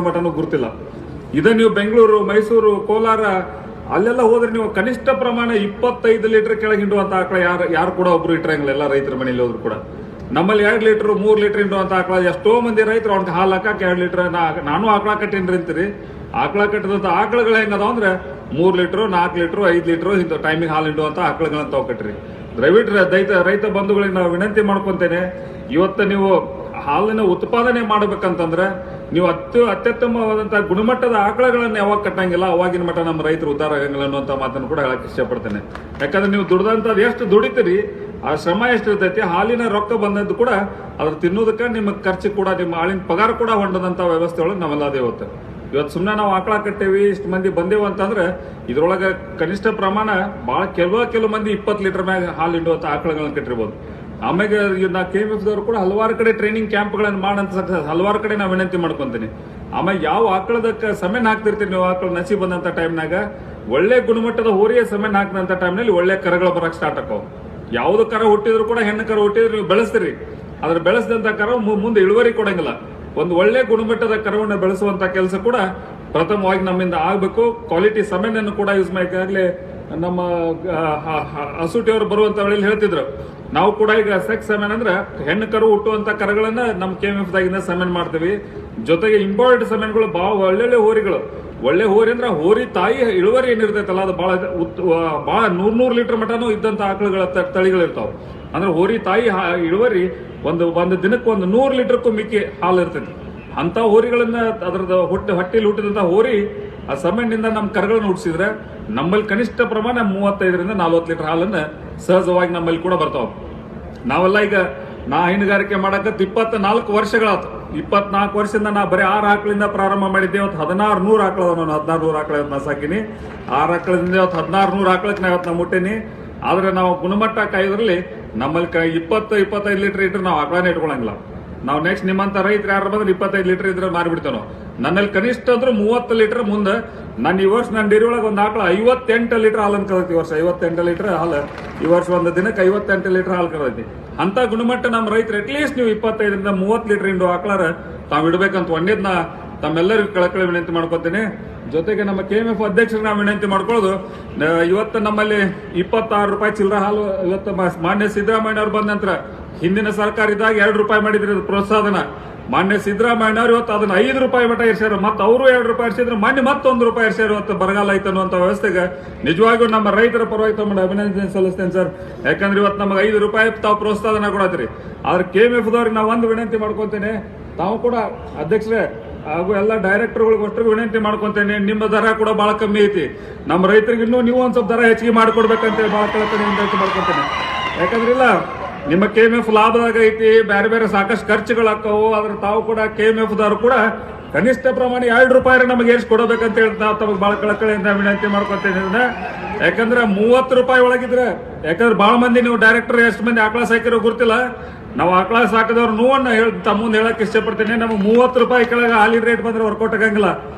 ಮಟನೂ ಗುರ್ತಿಲ್ಲ. ಇದ ನೀವು ಬೆಂಗಳೂರು, ಮೈಸೂರು, ಕೋಲಾರ ಅಲ್ಲೆಲ್ಲ ಹೋದ್ರೆ ನೀವು ಕನಿಷ್ಠ ಪ್ರಮಾಣ 25 ಲೀಟರ್ ಕೆಳಗೆ ಹಿಂಡುವಂತ ಆಕಳ ಯಾರು ಕೂಡ ಒಬ್ರು ಇಟ್ಟಿರಂಗಿಲ್ಲ. ಎಲ್ಲ ರೈತರ ಮನೇಲಿ ಹೋದ್ರು ಕೂಡ ನಮ್ಮಲ್ಲಿ 2 ಲೀಟರ್ 3 ಲೀಟರ್ ಹಿಂಡುವಂತ ಆಕಳ ಎಷ್ಟೋ ಮಂದಿ ರೈತರು ಅವ್ನಿಗೆ ಹಾಲು ಹಾಕಕ್ಕೆ 2 ಲೀಟರ್ ನಾನು ಆಕಳ ಕಟ್ಟಿನ್ರಿ ಅಂತೀರಿ. ಆಕಳ ಕಟ್ಟಿದಂತ ಆಕಳಗಳು ಹೆಂಗದಾವ ಅಂದ್ರೆ 3 ಲೀಟರ್ 4 ಲೀಟರ್ 5 ಲೀಟರ್ ಇಂಥ ಟೈಮಿಗೆ ಹಾಲು ಹಿಂಡುವಂತ ಆಕಳಗಳನ್ನ ತಾವು ಕಟ್ಟಿರಿ. ದಯವಿಟ್ಟು ರೈತ ಬಂಧುಗಳಿಗೆ ನಾವು ವಿನಂತಿ ಮಾಡ್ಕೊಂತೇನೆ, ಇವತ್ತು ನೀವು ಹಾಲಿನ ಉತ್ಪಾದನೆ ಮಾಡ್ಬೇಕಂತಂದ್ರೆ ನೀವು ಅತ್ಯುತ್ತಮವಾದಂತಹ ಗುಣಮಟ್ಟದ ಆಕಳಗಳನ್ನ ಯಾವಾಗ ಕಟ್ಟಂಗಿಲ್ಲ ಅವಾಗಿನ ಮಟ್ಟ ನಮ್ಮ ರೈತರು ಉದ್ಧಾರ ಆಗಂಗಿಲ್ಲ ಅನ್ನುವಂತ ಮಾತನ್ನು ಕೂಡ ಹೇಳಕ್ ಇಷ್ಟಪಡ್ತೇನೆ. ಯಾಕಂದ್ರೆ ನೀವು ದುಡ್ದಂತದ್ದು ಎಷ್ಟು ದುಡಿತೀರಿ ಆ ಶ್ರಮ ಎಷ್ಟಿರ್ತೈತಿ, ಹಾಲಿನ ರೊಕ್ಕ ಬಂದದ್ದು ಕೂಡ ಅದ್ರ ತಿನ್ನೋದಕ್ಕೆ ನಿಮ್ಮ ಖರ್ಚು ಕೂಡ ನಿಮ್ಮ ಹಾಲಿನ ಪಗಾರ ಕೂಡ ಹೊಂಡದಂತ ವ್ಯವಸ್ಥೆ ಒಳಗೆ ನಾವೆಲ್ಲ ಅದೇ ಇವತ್ತು ಸುಮ್ಮನೆ ನಾವು ಆಕಳ ಕಟ್ಟೇವಿ ಇಷ್ಟು ಮಂದಿ ಬಂದೇವು ಅಂತಂದ್ರೆ ಇದ್ರೊಳಗೆ ಕನಿಷ್ಠ ಪ್ರಮಾಣ ಬಹಳ ಕೆಲವು ಮಂದಿ 20 ಲೀಟರ್ ಮ್ಯಾಗ ಹಾಲು ಹಿಂಡುವಂತ ಆಕಳಗಳನ್ನ ಕಟ್ಟಿರ್ಬೋದು. ಆಮೇಲೆ ನಾ KMF ದವರು ಕೂಡ ಹಲವಾರು ಕಡೆ ಟ್ರೈನಿಂಗ್ ಕ್ಯಾಂಪ್ಗಳನ್ನು ಮಾಡಂತ ಹಲವಾರು ಕಡೆ ನಾವು ವಿನಂತಿ ಮಾಡ್ಕೊಂತೀನಿ. ಆಮೇಲೆ ಯಾವ ಆಕಳದಕ್ಕೆ ಸಮೆನ್ ಹಾಕ್ತಿರ್ತೀರಿ ನೀವು, ಆಕಳ ನಸಿ ಬಂದಂತ ಟೈಮ್ನಾಗ ಒಳ್ಳೆ ಗುಣಮಟ್ಟದ ಹೋರಿಯ ಸಮೆನ್ ಹಾಕಿದಂತ ಟೈಮ್ನಲ್ಲಿ ಒಳ್ಳೆ ಕರಗಳು ಬರಕ್ ಸ್ಟಾರ್ಟ್ ಆಕವು. ಯಾವ್ದು ಕರ ಹುಟ್ಟಿದ್ರು ಕೂಡ ಹೆಣ್ಣು ಕರ ಹುಟ್ಟಿದ್ರು ನೀವು ಬೆಳೆಸ್ತೀರಿ, ಅದ್ರ ಬೆಳೆಸಿದಂತ ಕರ ಮುಂದೆ ಇಳುವರಿ ಕೊಡಂಗಿಲ್ಲ. ಒಂದು ಒಳ್ಳೆ ಗುಣಮಟ್ಟದ ಕರವನ್ನು ಬೆಳೆಸುವಂತ ಕೆಲಸ ಕೂಡ ಪ್ರಥಮವಾಗಿ ನಮ್ಮಿಂದ ಆಗ್ಬೇಕು. ಕ್ವಾಲಿಟಿ ಸಮೆನ್ ಅನ್ನು ಕೂಡ ಯೂಸ್ ಮಾಡಿ ನಮ್ಮ ಹಸುಟಿಯವರು ಬರುವಂತ ವೇಳೆಯಲ್ಲಿ ಹೇಳ್ತಿದ್ರು, ನಾವು ಕೂಡ ಈಗ ಸೆಕ್ಸ್ ಸೆಮೆನ್ ಅಂದ್ರೆ ಹೆಣ್ಣು ಕರು ಹುಟ್ಟುವಂತ ಕರಗಳನ್ನ ನಮ್ಮ KMF ದಾಗಿಂದ ಸೆಮೆನ್ ಮಾಡ್ತೀವಿ. ಜೊತೆಗೆ ಇಂಪೋರ್ಟೆಡ್ ಸೆಮೆನ್ಗಳು ಬಹಳ ಒಳ್ಳೊಳ್ಳೆ ಹೋರಿಗಳು, ಒಳ್ಳೆ ಹೋರಿ ಅಂದ್ರೆ ಹೋರಿ ತಾಯಿ ಇಳುವರಿ ಏನಿರ್ತೈತಲ್ಲ ಅದು ಬಹಳ 100 ಲೀಟರ್ ಮಟನೂ ಇದ್ದಂತ ಆಕಳುಗಳ ತಳಿಗಳಿರ್ತಾವ. ಅಂದ್ರೆ ಹೋರಿ ತಾಯಿ ಇಳುವರಿ ಒಂದು ದಿನಕ್ಕೆ 100 ಲೀಟರ್ಕ್ಕೂ ಮಿಕ್ಕಿ ಹಾಲು ಇರ್ತೈತಿ. ಅಂತ ಹೋರಿಗಳನ್ನ ಅದರದ ಹೊಟ್ಟೆಲಿ ಹುಟ್ಟಿದಂತ ಹೋರಿ ಆ ಸಮೆನ್ನಿಂದ ನಮ್ಮ ಕರಗಳನ್ನ ಹುಟ್ಟಿಸಿದ್ರೆ ನಮ್ಮಲ್ಲಿ ಕನಿಷ್ಠ ಪ್ರಮಾಣ 35ರಿಂದ 40 ಲೀಟರ್ ಹಾಲನ್ನ ಸಹಜವಾಗಿ ನಮ್ಮಲ್ಲಿ ಕೂಡ ಬರ್ತಾವ. ನಾವೆಲ್ಲ ಈಗ ಹೈನುಗಾರಿಕೆ ಮಾಡಕ್ಕೆ 24 ವರ್ಷಗಳಾಯ್ತು. 24 ವರ್ಷದಿಂದ ನಾ ಬರೀ 6 ಆಕಳಿಂದ ಪ್ರಾರಂಭ ಮಾಡಿದ್ದೆ. ಇವತ್ತು 1600 ಆಕಳ, ನಾನು 1600 ಆಕಳ ನಾ ಸಾಕಿನಿ. 6 ಆಕಳದಿಂದ ಇವತ್ತು 1600 ಆಕಳಕ್ಕೆ ನಾ ಇವತ್ತು ನಾ ಮುಟ್ಟೇನಿ. ಆದ್ರೆ ನಾವು ಗುಣಮಟ್ಟ ಕಾಯೋದ್ರಲ್ಲಿ ನಮ್ಮಲ್ಲಿ 20-25 ಲೀಟರ್ ಇಟ್ರೆ ನಾವು ಆಕಳನೇ ಇಟ್ಕೊಳಂಗಿಲ್ಲ. ನಾವು ನೆಕ್ಸ್ಟ್ ನಿಮ್ಮಂತ ರೈತರು ಯಾರು ಬಂದ್ರೆ 25 ಲೀಟರ್ ಇದ್ರೆ ಮಾರಿಬಿಡ್ತೇವೆ ನಾವು. ನನ್ನಲ್ಲಿ ಕನಿಷ್ಠ ಅಂದ್ರೆ 30 ಲೀಟರ್ ಮುಂದೆ ನಾನು ಈ ವರ್ಷ ನನ್ನ ಡೈರಿ ಒಳಗೆ ಒಂದು ಆಕಳ 58 ಲೀಟರ್ ಹಾಲನ್ನು ಕರೈತಿ. ಈ ವರ್ಷ 58 ಲೀಟರ್ ಹಾಲು, ಈ ವರ್ಷ ಒಂದು ದಿನಕ್ಕೆ 58 ಲೀಟರ್ ಹಾಲು ಕರೈತಿ. ಅಂತ ಗುಣಮಟ್ಟ ನಮ್ಮ ರೈತರು ಅಟ್ಲೀಸ್ಟ್ ನೀವು 25ರಿಂದ 30 ಲೀಟರ್ ಇಂಡು ಆಕಳಾರ ತಾವು ಇಡಬೇಕಂತ ಒಂದೇದ್ನ ತಮ್ಮೆಲ್ಲರಿಗೂ ಕಳಕಳಿ ವಿನಂತಿ ಮಾಡ್ಕೊತೀನಿ. ಜೊತೆಗೆ ನಮ್ಮ KMF ಅಧ್ಯಕ್ಷರು ನಾವು ವಿನಂತಿ ಮಾಡ್ಕೊಳ್ಳೋದು, ಇವತ್ತು ನಮ್ಮಲ್ಲಿ 26 ರೂಪಾಯಿ ಚಿಲ್ಲರ ಹಾಲು ಇವತ್ತು ಮಾನ್ಯ ಸಿದ್ದರಾಮಯ್ಯ ಅವರು ಬಂದ ನಂತರ, ಹಿಂದಿನ ಸರ್ಕಾರ ಇದ್ದಾಗ 2 ರೂಪಾಯಿ ಮಾಡಿದ್ರೆ ಪ್ರೋತ್ಸಾಹನ, ಮಾನ್ಯ ಸಿದ್ದರಾಮಯ್ಯ ಅವರು ಇವತ್ತು ಅದನ್ನ 5 ರೂಪಾಯಿ ಮಟ್ಟ ಇರ್ಸ್ಯಾರ. ಮತ್ತೆ ಅವರು 2 ರೂಪಾಯಿ ಇರ್ಸಿದ್ರೆ ಮಾನ್ಯ ಮತ್ತೆ 1 ರೂಪಾಯಿ ಇರ್ಸ್ಯಾರ. ಇವತ್ತು ಬರಗಾಲ ಐತೆ ಅನ್ನುವಂತ ವ್ಯವಸ್ಥೆಗೆ ನಿಜವಾಗಿಯೂ ನಮ್ಮ ರೈತರ ಪರವಾಗಿ ತಮ್ಮ ಅಭಿನಂದನೆ ಸಲ್ಲಿಸ್ತೇನೆ ಸರ್. ಯಾಕಂದ್ರೆ ಇವತ್ತು ನಮಗೆ 5 ರೂಪಾಯಿ ತಾವು ಪ್ರೋತ್ಸಾಹನ ಕೊಡತ್ರಿ. ಆದ್ರೆ KMF ದವ್ರಿಗೆ ನಾವು ಒಂದು ವಿನಂತಿ ಮಾಡ್ಕೊಂತೇನೆ, ತಾವು ಕೂಡ ಅಧ್ಯಕ್ಷರೇ ಹಾಗೂ ಎಲ್ಲ ಡೈರೆಕ್ಟರ್ಗಳಿಗೆ ಅಷ್ಟರಿಗೆ ವಿನಂತಿ ಮಾಡ್ಕೊಂತೇನೆ, ನಿಮ್ಮ ದರ ಕೂಡ ಬಹಳ ಕಮ್ಮಿ ಐತಿ. ನಮ್ಮ ರೈತರಿಗೆ ಇನ್ನೂ ನೀವು ಒಂದ್ ಸ್ವಲ್ಪ ದರ ಹೆಚ್ಚಿಗೆ ಮಾಡಿಕೊಡ್ಬೇಕಂತ ಬಹಳ ಕಳಕಳಿ ವಿನಂತಿ ಮಾಡ್ಕೊಂತೇನೆ. ಯಾಕಂದ್ರೆ ಇಲ್ಲ ನಿಮ್ಮ KMF ಲಾಭದಾಗ ಐತಿ, ಬೇರೆ ಸಾಕಷ್ಟು ಖರ್ಚುಗಳಾಕ್ಕವು. ಆದ್ರೆ ತಾವು ಕೂಡ KMF ದವರು ಕೂಡ ಕನಿಷ್ಠ ಪ್ರಮಾಣ 2 ರೂಪಾಯಿ ನಮಗೆ ಏರ್ಸ್ ಕೊಡಬೇಕಂತ ಹೇಳಿ ನಾವು ತಮಗೆ ಬಹಳ ಕಳಕಳಿಯಿಂದ ವಿನಂತಿ ಮಾಡ್ಕೊಂತೇನೆ. ಯಾಕಂದ್ರೆ 30 ರೂಪಾಯಿ ಒಳಗಿದ್ರೆ, ಯಾಕಂದ್ರೆ ಬಹಳ ಮಂದಿ ನೀವು ಡೈರೆಕ್ಟರ್ ಎಷ್ಟು ಮಂದಿ ಆಕಳ ಸಾಕಿರೋ ಗೊತ್ತಿಲ್ಲ. ನಾವು ಆಕಳ ಸಾಕಿದವ್ರು ನೋವನ್ನ ತಮ್ಮ ಮುಂದೆ ಹೇಳಕ್ ಇಷ್ಟಪಡ್ತೀನಿ. ನಮಗೆ 30 ರೂಪಾಯಿ ಕೆಳಗೆ ಹಾಲಿನ ರೇಟ್ ಬಂದ್ರೆ ವರ್ಕೌಟ್ ಆಗಂಗಿಲ್ಲ.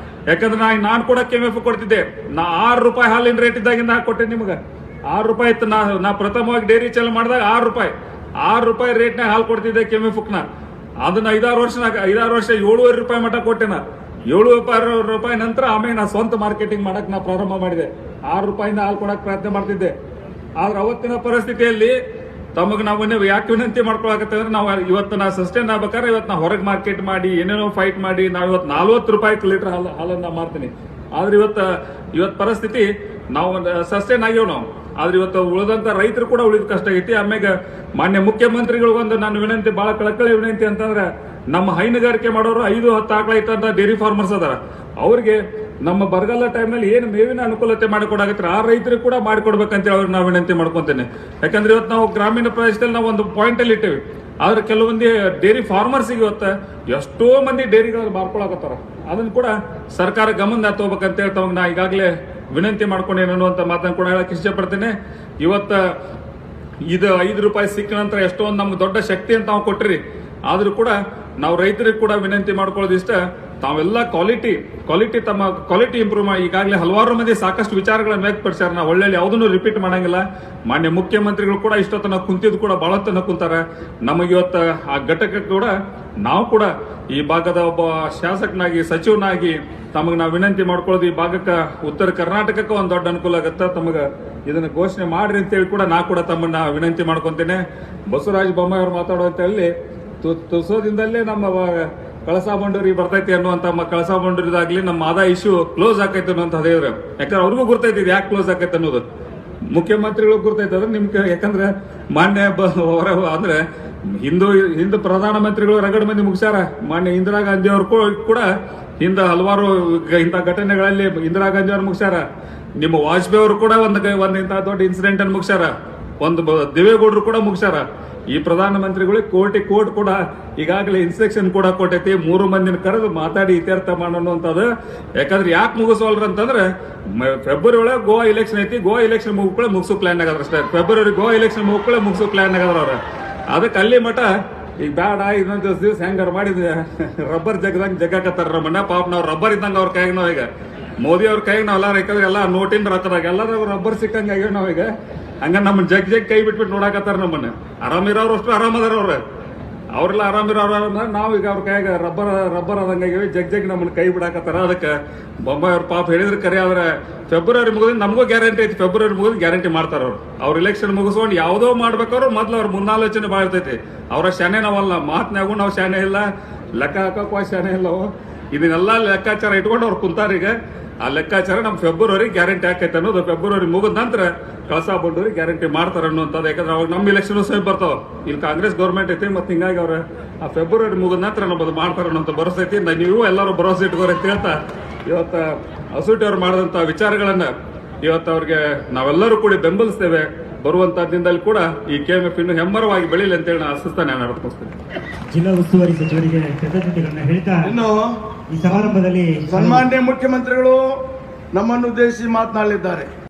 ಯಾಕಂದ್ರೆ ನಾನು ಕೂಡ KMF ಕೊಡ್ತಿದ್ದೆ. ನಾ 6 ರೂಪಾಯಿ ಹಾಲಿನ ರೇಟ್ ಇದ್ದಾಗಿಂದ ಕೊಟ್ಟೆ ನಿಮ್ಗೆ. 6 ರೂಪಾಯಿ ಇತ್ತು. ನಾ ಪ್ರಥಮವಾಗಿ ಡೈರಿ ಚಾಲು ಮಾಡಿದಾಗ 6 ರೂಪಾಯಿ ರೇಟ್ನಾಗ ಹಾಲು ಕೊಡ್ತಿದ್ದೆ KMF-ನ. ಅದನ್ನ 5-6 ವರ್ಷ 7.5 ರೂಪಾಯಿ ಮಟ್ಟ ಕೊಟ್ಟೆನ. 7 ರೂಪಾಯಿ ನಂತರ ಆಮೇಲೆ ನಾ ಸ್ವಂತ ಮಾರ್ಕೆಟಿಂಗ್ ಮಾಡಕ್ ನಾ ಪ್ರಾರಂಭ ಮಾಡಿದೆ. 6 ರೂಪಾಯಿಂದ ಹಾಲು ಕೊಡಕ್ ಪ್ರಯತ್ನ ಮಾಡ್ತಿದ್ದೆ. ಆದ್ರೆ ಅವತ್ತಿನ ಪರಿಸ್ಥಿತಿಯಲ್ಲಿ ತಮಗೆ ನಾವು ಯಾಕೆ ವಿನಂತಿ ಮಾಡ್ಕೊಳಕತ್ತಂದ್ರೆ, ನಾವು ಇವತ್ತು ನಾ ಸಸ್ಟೈನ್ ಆಗ್ಬೇಕಾದ್ರೆ ಇವತ್ತು ನಾ ಹೊರಗೆ ಮಾರ್ಕೆಟ್ ಮಾಡಿ ಏನೇನೋ ಫೈಟ್ ಮಾಡಿ ನಾವು ಇವತ್ತು 40 ರೂಪಾಯಿ ಲೀಟರ್ ಹಾಲನ್ನ ಮಾರ್ತೀನಿ. ಆದ್ರೆ ಇವತ್ತು ಪರಿಸ್ಥಿತಿ ನಾವು ಸಸ್ಟೈನ್ ಆಗ್ಯವ್ ನಾವು. ಆದ್ರೆ ಇವತ್ತು ಉಳಿದಂತ ರೈತರು ಕೂಡ ಉಳಿದ ಕಷ್ಟ ಐತಿ. ಆಮ್ಯಾಗ ಮಾನ್ಯ ಮುಖ್ಯಮಂತ್ರಿಗಳಿಗೊಂದು ನಾನು ವಿನಂತಿ, ಬಹಳ ಕಳಕಳಿ ವಿನಂತಿ ಅಂತಂದ್ರೆ, ನಮ್ಮ ಹೈನುಗಾರಿಕೆ ಮಾಡೋರು 5-10 ಆಕಳ ಐತಂತ ಡೈರಿ ಫಾರ್ಮರ್ಸ್ ಅದಾರ. ಅವ್ರಿಗೆ ನಮ್ಮ ಬರಗಾಲ ಟೈಮ್ನಲ್ಲಿ ಏನು ಮೇವಿನ ಅನುಕೂಲತೆ ಮಾಡಿಕೊಡಾಗತ್ತರ ಆ ರೈತರಿಗೆ ಕೂಡ ಮಾಡಿಕೊಡ್ಬೇಕಂತೇಳಿ ಅವ್ರಿಗೆ ನಾವು ವಿನಂತಿ ಮಾಡ್ಕೊಂತೇನೆ. ಯಾಕಂದ್ರೆ ಇವತ್ತು ನಾವು ಗ್ರಾಮೀಣ ಪ್ರದೇಶದಲ್ಲಿ ನಾವು ಒಂದು ಪಾಯಿಂಟ್ ಅಲ್ಲಿ ಇಟ್ಟೇವಿ. ಆದ್ರೆ ಕೆಲವೊಂದು ಡೈರಿ ಫಾರ್ಮರ್ಸಿಗೆ ಇವತ್ತು ಎಷ್ಟೋ ಮಂದಿ ಡೈರಿಗಳು ಮಾರ್ಕೊಳಕತ್ತಾರ. ಅದನ್ನು ಕೂಡ ಸರ್ಕಾರ ಗಮನ ತಗೋಬೇಕಂತೇಳಿ ತಮಗೆ ನಾ ಈಗಾಗಲೇ ವಿನಂತಿ ಮಾಡ್ಕೊಂಡೇನು ಅನ್ನುವಂಥ ಮಾತನ್ನು ಕೂಡ ಹೇಳಕ್ ಇಷ್ಟಪಡ್ತೇನೆ. ಇವತ್ತು ಇದು 5 ರೂಪಾಯಿ ಸಿಕ್ಕ ನಂತರ ಎಷ್ಟೊಂದು ನಮ್ಗೆ ದೊಡ್ಡ ಶಕ್ತಿ ಅಂತ ನಾವು ಕೊಟ್ಟಿರಿ. ಆದ್ರೂ ಕೂಡ ನಾವು ರೈತರಿಗೆ ಕೂಡ ವಿನಂತಿ ಮಾಡ್ಕೊಳ್ಳೋದು ಇಷ್ಟ, ತಾವೆಲ್ಲ ಕ್ವಾಲಿಟಿ ತಮ್ಮ ಕ್ವಾಲಿಟಿ ಇಂಪ್ರೂವ್ ಮಾಡಿ ಈಗಾಗಲೇ ಹಲವಾರು ಮಂದಿ ಸಾಕಷ್ಟು ವಿಚಾರಗಳನ್ನು ವ್ಯಕ್ತಪಡಿಸ್ಯಾರ. ನಾವು ಒಳ್ಳೆ ಯಾವುದನ್ನು ರಿಪೀಟ್ ಮಾಡಂಗಿಲ್ಲ. ಮಾನ್ಯ ಮುಖ್ಯಮಂತ್ರಿಗಳು ಕೂಡ ಇಷ್ಟೊತ್ತನ ಕುಂತಿದ್ದು ಕೂಡ ಬಹಳ ತನ ಕುಂತಾರ. ನಮಗೆ ಇವತ್ತು ಆ ಘಟಕ ಕೂಡ ನಾವು ಕೂಡ ಈ ಭಾಗದ ಒಬ್ಬ ಶಾಸಕನಾಗಿ ಸಚಿವನಾಗಿ ತಮಗೆ ನಾವು ವಿನಂತಿ ಮಾಡ್ಕೊಳ್ಳೋದು, ಈ ಭಾಗಕ್ಕೆ ಉತ್ತರ ಕರ್ನಾಟಕಕ್ಕೆ ಒಂದು ದೊಡ್ಡ ಅನುಕೂಲ ಆಗತ್ತ. ತಮಗೆ ಇದನ್ನ ಘೋಷಣೆ ಮಾಡ್ರಿ ಅಂತೇಳಿ ಕೂಡ ನಾ ಕೂಡ ತಮ್ಮನ್ನ ವಿನಂತಿ ಮಾಡ್ಕೊಂತೇನೆ. ಬಸವರಾಜ ಬೊಮ್ಮಾಯಿ ಅವರು ಮಾತಾಡುವಂತ ಹೇಳಿ ತುಸೋದಿಂದಲೇ ನಮ್ಮ ಕಳಸಾ ಬಂಡೂರಿ ಬರ್ತೈತಿ ಅನ್ನುವಂತ ಕಳಸಾ ಬಂಡೂರಿದಾಗ್ಲಿ ನಮ್ಮ ಆದಾಯ ಇಶ್ಯೂ ಕ್ಲೋಸ್ ಆಕೈತೆ ಅನ್ನುವಂತ ಹೇಳಿದ್ರೆ, ಯಾಕಂದ್ರೆ ಅವ್ರಿಗೂ ಗುರ್ತೈತಿ ಯಾಕೆ ಕ್ಲೋಸ್ ಆಕೈತೆ ಅನ್ನೋದು. ಮುಖ್ಯಮಂತ್ರಿಗಳು ಗುರ್ತೈತೆ ಅಂದ್ರೆ ನಿಮ್ಗೆ, ಯಾಕಂದ್ರೆ ಮಾನ್ಯ ಅಂದ್ರೆ ಹಿಂದೂ ಪ್ರಧಾನಮಂತ್ರಿಗಳು ರಗಡ ಮಂದಿ ಮುಗಿಸ್ಯಾರ. ಮಾನ್ಯ ಇಂದಿರಾ ಗಾಂಧಿ ಅವರು ಕೂಡ ಹಿಂದ ಹಲವಾರು ಇಂಥ ಘಟನೆಗಳಲ್ಲಿ ಇಂದಿರಾ ಗಾಂಧಿ ಅವರು ಮುಗಿಸ್ಯಾರ. ನಿಮ್ಮ ವಾಜಪೇಯಿ ಅವರು ಕೂಡ ಒಂದ್ ಇಂಥ ದೊಡ್ಡ ಇನ್ಸಿಡೆಂಟ್ ಅನ್ನು ಮುಗಿಸ್ಯಾರ. ಒಂದು ದೇವೇಗೌಡರು ಕೂಡ ಮುಗಿಸ್ಯಾರ. ಈ ಪ್ರಧಾನಮಂತ್ರಿಗಳು ಕೋರ್ಟ್ ಕೂಡ ಈಗಾಗಲೇ ಇನ್ಸ್ಟ್ರಕ್ಷನ್ ಕೂಡ ಕೊಟ್ಟೈತಿ, 3 ಮಂದಿನ ಕರೆದು ಮಾತಾಡಿ ಇತ್ಯರ್ಥ ಮಾಡೋದು. ಯಾಕಂದ್ರೆ ಯಾಕೆ ಮುಗಿಸೋಲ್ರ ಅಂತಂದ್ರೆ ಫೆಬ್ರವರಿ ಒಳಗೆ ಗೋವಾ ಇಲೆಕ್ಷನ್ ಐತಿ. ಗೋವಾ ಇಲೆಕ್ಷನ್ ಮುಗಿಸೋ ಪ್ಲಾನ್ ಆಗದ್ರ ಅಷ್ಟೇ. ಫೆಬ್ರವರಿ ಗೋವಾ ಇಲೆಕ್ಷನ್ ಮುಗಿಸೋ ಪ್ಲಾನ್ ಆಗದ್ರ ಅವ್ರ. ಅದಕ್ಕೆ ಅಲ್ಲಿ ಮಠ ಈಗ ಬೇಡ, ಇನ್ನೊಂದು ದಿವಸ ಹೆಂಗಾರ ಮಾಡಿದ ರಬ್ಬರ್ ಜಗ್ಗಾಕತ್ತಾರ ನಮ್ಮನ್ನ. ಪಾಪ ನಾವು ರಬ್ಬರ್ ಇದ್ದಂಗ ಅವ್ರ ಕೈಗೆ ನಾವ್ ಈಗ ಮೋದಿ ಅವ್ರ ಕೈಗೆ ನಾವೆಲ್ಲ ಯಾಕಂದ್ರೆ ಎಲ್ಲ ನೋಟಿನ ರೊಕ್ಕದಾಗ ಎಲ್ಲರೂ ರಬ್ಬರ್ ಸಿಕ್ಕಂಗ ಆಗ್ಯಾವ ನಾವೀಗ. ಹಂಗ ನಮ್ಮ ಜಗ್ ಕೈ ಬಿಟ್ಬಿಟ್ಟು ನೋಡಾಕತ್ತಾರ ನಮ್ಮನ್ನ. ಆರಾಮಿರೋರು ಅಷ್ಟು ಆರಾಮದಾರ ಅವ್ರೆಲ್ಲ ಆರಾಮಿರೋರು. ನಾವೀಗ ಅವ್ರ ಕೈಯಾಗ ರಬ್ಬರ್ ಆದಂಗಾಗಿವಿ. ಜಗ್ ನಮ್ಮನ್ನ ಕೈ ಬಿಡಾಕತ್ತಾರ. ಅದಕ್ಕೆ ಬೊಮ್ಮಾಯಿ ಅವ್ರ ಪಾಪ ಹೇಳಿದ್ರೆ ಕರೆ. ಆದ್ರೆ ಫೆಬ್ರವರಿ ಮುಗಿದ್ರೆ ನಮಗೂ ಗ್ಯಾರಂಟಿ ಐತಿ. ಫೆಬ್ರವರಿ ಮುಗಿದ್ರೆ ಗ್ಯಾರಂಟಿ ಮಾಡ್ತಾರ ಅವ್ರ ಇಲೆಕ್ಷನ್ ಮುಗಿಸ್ಕೊಂಡು ಯಾವುದೋ ಮಾಡ್ಬೇಕಾದ್ರು ಮೊದ್ಲು ಅವ್ರ ಮುನ್ನಾಲೋಚನೆ ಭಾಳ ಇರ್ತೈತಿ. ಅವರ ಶಾನೆ ನಾವಲ್ಲ, ಮಾತನಾಗೂ ನಾವು ಶಾನೆ ಇಲ್ಲ, ಲೆಕ್ಕ ಹಾಕಕ್ಕೂ ಶಾನೆ ಇಲ್ಲವು. ಇದನ್ನೆಲ್ಲ ಲೆಕ್ಕಾಚಾರ ಇಟ್ಕೊಂಡು ಅವ್ರು ಕುಂತಾರೀಗ. ಆ ಲೆಕ್ಕಾಚಾರ ನಮ್ ಫೆಬ್ರವರಿ ಗ್ಯಾರಂಟಿ ಆಕೈತೆ ಅನ್ನೋದು. ಫೆಬ್ರವರಿ ಮುಗಿದ ನಂತರ ಕಳಸಾ ಬಂಡೂರಿ ಗ್ಯಾರಂಟಿ ಮಾಡ್ತಾರ ಅನ್ನುವಂಥದ್ದು. ಯಾಕಂದ್ರೆ ಅವಾಗ ನಮ್ಮ ಇಲೆಕ್ಷನ್ ಸಹ ಬರ್ತಾವ. ಇಲ್ಲಿ ಕಾಂಗ್ರೆಸ್ ಗೌರ್ಮೆಂಟ್ ಐತಿ, ಮತ್ತೆ ಹಿಂಗಾಗಿ ಅವ್ರ ಆ ಫೆಬ್ರವರಿ ಮುಗಿದ ನಂತರ ನಮ್ಮದು ಮಾಡ್ತಾರ ಅನ್ನೋಂಥ ಭರವಸೆ ಐತಿ. ನೀವು ಎಲ್ಲರೂ ಭರವಸೆ ಇಟ್ಕೋರಿ ಅಂತ ಹೇಳ್ತಾ ಇವತ್ತ ಅಸೂಟಿ ಅವ್ರು ಮಾಡಿದಂತ ವಿಚಾರಗಳನ್ನ ಇವತ್ತು ಅವ್ರಿಗೆ ನಾವೆಲ್ಲರೂ ಕೂಡ ಬೆಂಬಲಿಸ್ತೇವೆ. ಬರುವಂತ ದಿನದಲ್ಲಿ ಕೂಡ ಈ KMF ಇನ್ನು ಹೆಮ್ಮರವಾಗಿ ಬೆಳೀಲಿ ಅಂತೇಳಿ ನಾನು ಆಶಿಸ್ತಾನೆ ನಡೆಸ್ತೀನಿ. ಜಿಲ್ಲಾ ಉಸ್ತುವಾರಿ ಸಚಿವರಿಗೆ ಕೃತಜ್ಞತೆಗಳನ್ನ ಹೇಳ್ತಾ ಇನ್ನು ಈ ಸಮಾರಂಭದಲ್ಲಿ ಸನ್ಮಾನ್ಯ ಮುಖ್ಯಮಂತ್ರಿಗಳು ನಮ್ಮನ್ನು ಉದ್ದೇಶಿಸಿ ಮಾತನಾಡಲಿದ್ದಾರೆ.